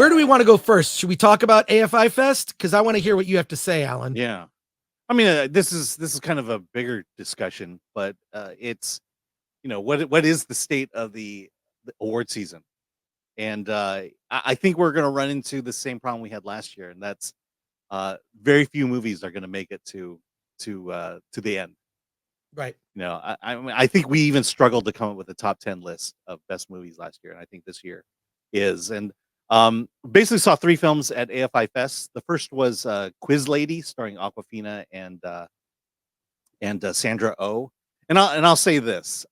Where do we want to go first? Should we talk about AFI Fest? Because I want to hear what you have to say, Alan. Yeah. I mean, this is kind of a bigger discussion, but it's what is the state of the award season, and I think we're going to run into the same problem we had last year, and that's very few movies are going to make it to the end. Right. I mean, I think we even struggled to come up with a top 10 list of best movies last year, and I think this year is. And basically saw three films at AFI Fest. The first was Quiz Lady, starring Aquafina and Sandra Oh. And I'll say this: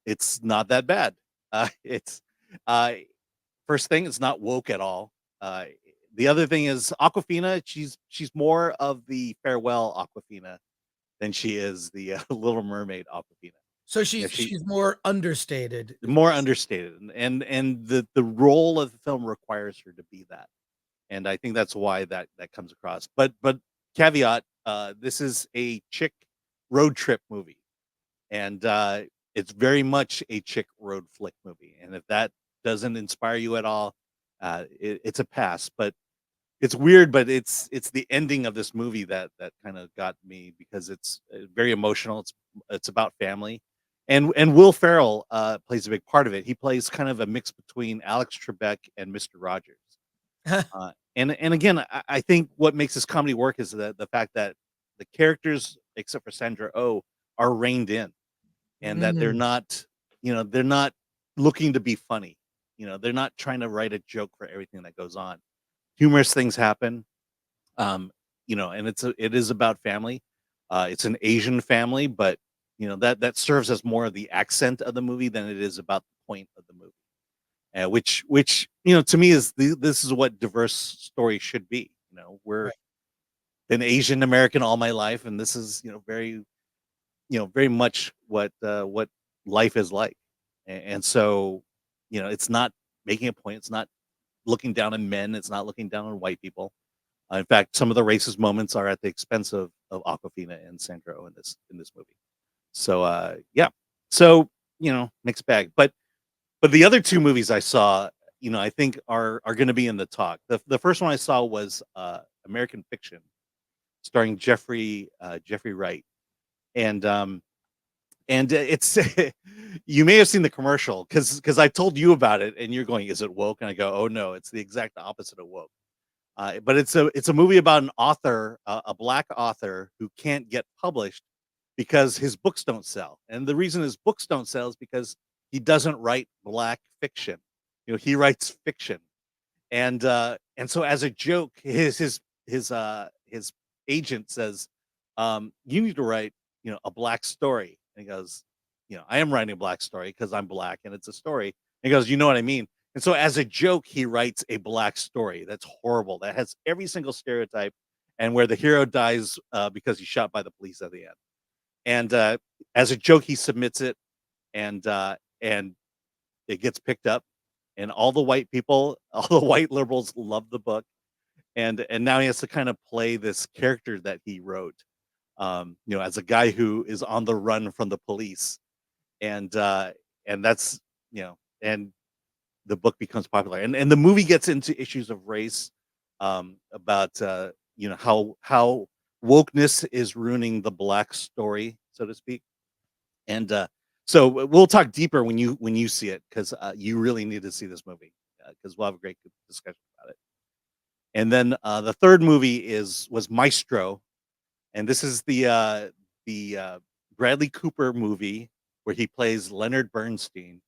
it's not that bad. It's uh, First thing, it's not woke at all. Uh, the other thing is Aquafina. She's more of the farewell Aquafina than she is the Little Mermaid Aquafina. So Yeah, she's more understated. more understated, and the role of the film requires her to be that, and I think that's why that comes across. But caveat: this is a chick road trip movie, and it's very much a chick road flick movie. And if that doesn't inspire you at all, it's a pass. But it's weird, but it's the ending of this movie that kind of got me, because it's very emotional. It's about family, and Will Ferrell plays a big part of it. He plays kind of a mix between Alex Trebek and Mister Rogers. And again, I think what makes this comedy work is the fact that the characters, except for Sandra Oh, are reined in, and that Mm, they're not looking to be funny. They're not trying to write a joke for everything that goes on. Humorous things happen, um, and it is about family. It's an Asian family, but that serves as more of the accent of the movie than it is about the point of the movie. Which to me this is what diverse story should be. We're right. been Asian American all my life, and this is very much what life is like. And so it's not making a point. It's not looking down on men. It's not looking down on white people. In fact, some of the racist moments are at the expense of Aquafina and Sandra Oh in this movie. So yeah, so mixed bag. But the other two movies I saw, I think are going to be in the talk. The first one I saw was American Fiction, starring Jeffrey Wright, and it's you may have seen the commercial, because I told you about it, and you're going, "Is it woke?" And I go, "Oh no, it's the exact opposite of woke." But it's a movie about an author, a black author who can't get published because his books don't sell. And the reason his books don't sell is because he doesn't write black fiction. He writes fiction. And so, as a joke, his agent says, "You need to write a black story." And he goes, "I am writing a black story because I'm black and it's a story." And he goes, "You know what I mean?" And so, as a joke, he writes a black story that's horrible, that has every single stereotype, and where the hero dies because he's shot by the police at the end. And as a joke, he submits it, and it gets picked up, and all the white people, all the white liberals love the book, and now he has to kind of play this character that he wrote, as a guy who is on the run from the police, and that's and the book becomes popular, and the movie gets into issues of race, about how wokeness is ruining the black story, so to speak. And so we'll talk deeper when you see it, because you really need to see this movie, because we'll have a great discussion about it. And then the third movie was Maestro, and this is the Bradley Cooper movie where he plays Leonard Bernstein,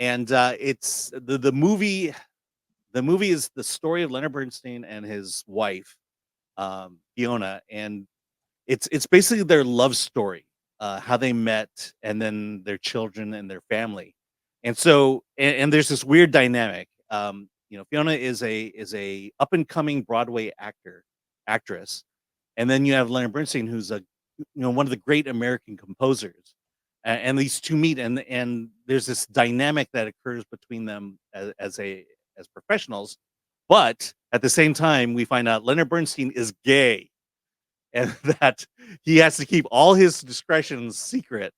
and it's the movie. The movie is the story of Leonard Bernstein and his wife, Fiona, and it's basically their love story, how they met, and then their children and their family. And so, and there's this weird dynamic. Fiona is a up and coming Broadway actress, and then you have Leonard Bernstein, who's one of the great American composers. And these two meet, and there's this dynamic that occurs between them as professionals. But at the same time, we find out Leonard Bernstein is gay, and that he has to keep all his discretions secret,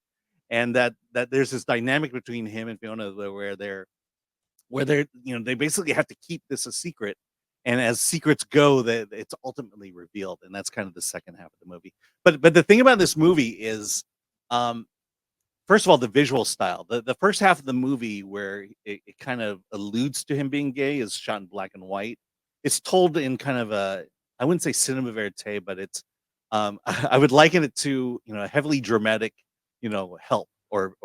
and that there's this dynamic between him and Fiona, where where they basically have to keep this a secret, and as secrets go, that it's ultimately revealed, and that's kind of the second half of the movie. But the thing about this movie is, um, first of all, the visual style. The first half of the movie where it kind of alludes to him being gay is shot in black and white. It's told in kind of a, I wouldn't say cinema verite, but it's I would liken it to, a heavily dramatic, Help or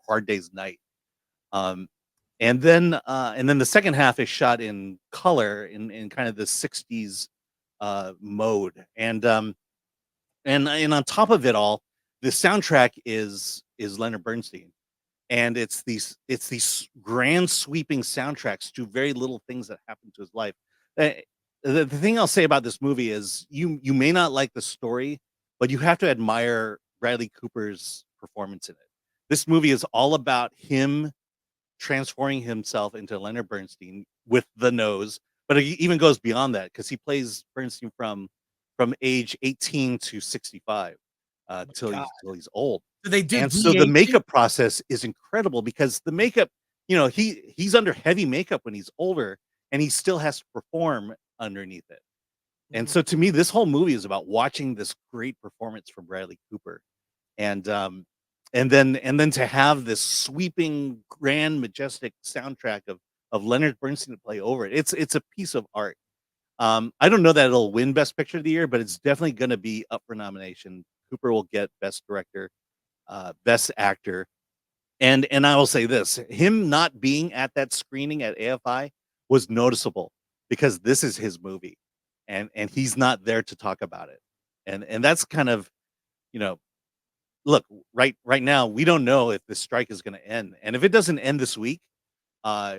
Hard Day's Night. Um, and then the second half is shot in color in kind of the 60s mode. And on top of it all, the soundtrack is Leonard Bernstein, and it's these grand sweeping soundtracks to very little things that happen to his life. Uh, the thing I'll say about this movie is you may not like the story, but you have to admire Bradley Cooper's performance in it. This movie is all about him transforming himself into Leonard Bernstein with the nose, but it even goes beyond that because he plays Bernstein from age 18 to 65 Oh my till God. he's old. Do they do And so the de-aging? makeup process is incredible because the makeup, he's under heavy makeup when he's older, and he still has to perform underneath it. And Mhm. so to me, this whole movie is about watching this great performance from Bradley Cooper. And and then to have this sweeping, grand, majestic soundtrack of Leonard Bernstein to play over it. It's a piece of art. I don't know that it'll win Best Picture of the Year, but it's definitely gonna be up for nomination. Cooper will get Best Director, Best Actor. And I will say this, him not being at that screening at AFI was noticeable because this is his movie, and he's not there to talk about it. And that's kind of, you know, look, right now, we don't know if the strike is gonna end, and if it doesn't end this week, uh,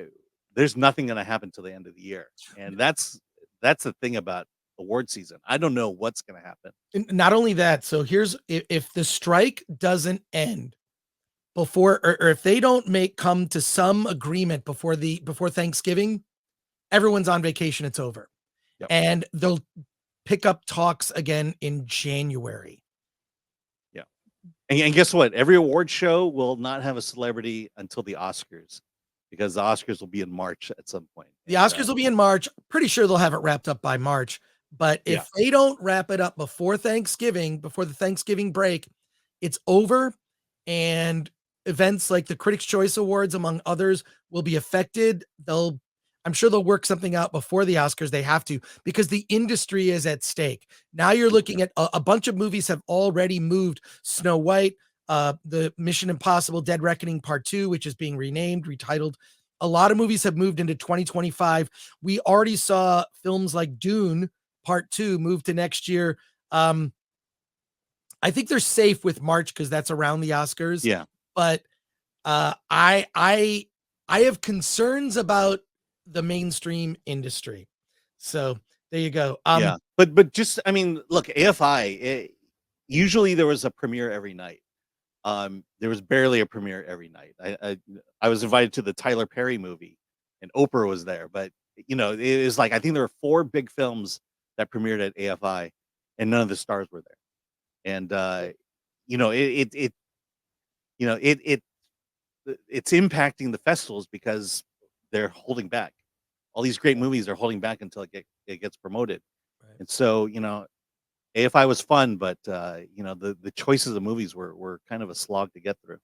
there's nothing gonna happen till the end of the year, and that's the thing about award season. I don't know what's gonna happen. And not only that, so here's if the strike doesn't end before, or if they don't come to some agreement before Thanksgiving, everyone's on vacation, it's over. Yep. And they'll pick up talks again in January. Yeah. And guess what? Every award show will not have a celebrity until the Oscars, because the Oscars will be in March at some point, The and, Oscars will be in March. Pretty sure they'll have it wrapped up by March. But yeah. if they don't wrap it up before Thanksgiving, before the Thanksgiving break, it's over. And events like the Critics' Choice Awards, among others, will be affected. I'm sure they'll work something out before the Oscars. They have to, because the industry is at stake. Now you're looking at a bunch of movies have already moved. Snow White, the Mission Impossible Dead Reckoning Part 2, which is being renamed, retitled. A lot of movies have moved into 2025. We already saw films like Dune Part 2 move to next year. I think they're safe with March because that's around the Oscars. Yeah. But I have concerns about the mainstream industry. So there you go. Yeah. But just, I mean, look, AFI, usually there was a premiere every night. There was barely a premiere every night. I was invited to the Tyler Perry movie, and Oprah was there, but it is like, I think there were 4 big films that premiered at AFI, and none of the stars were there. And you know, it you know, it's impacting the festivals because they're holding back. All these great movies are holding back until it gets promoted. Right. And so, AFI was fun, but the choices of movies were kind of a slog to get through.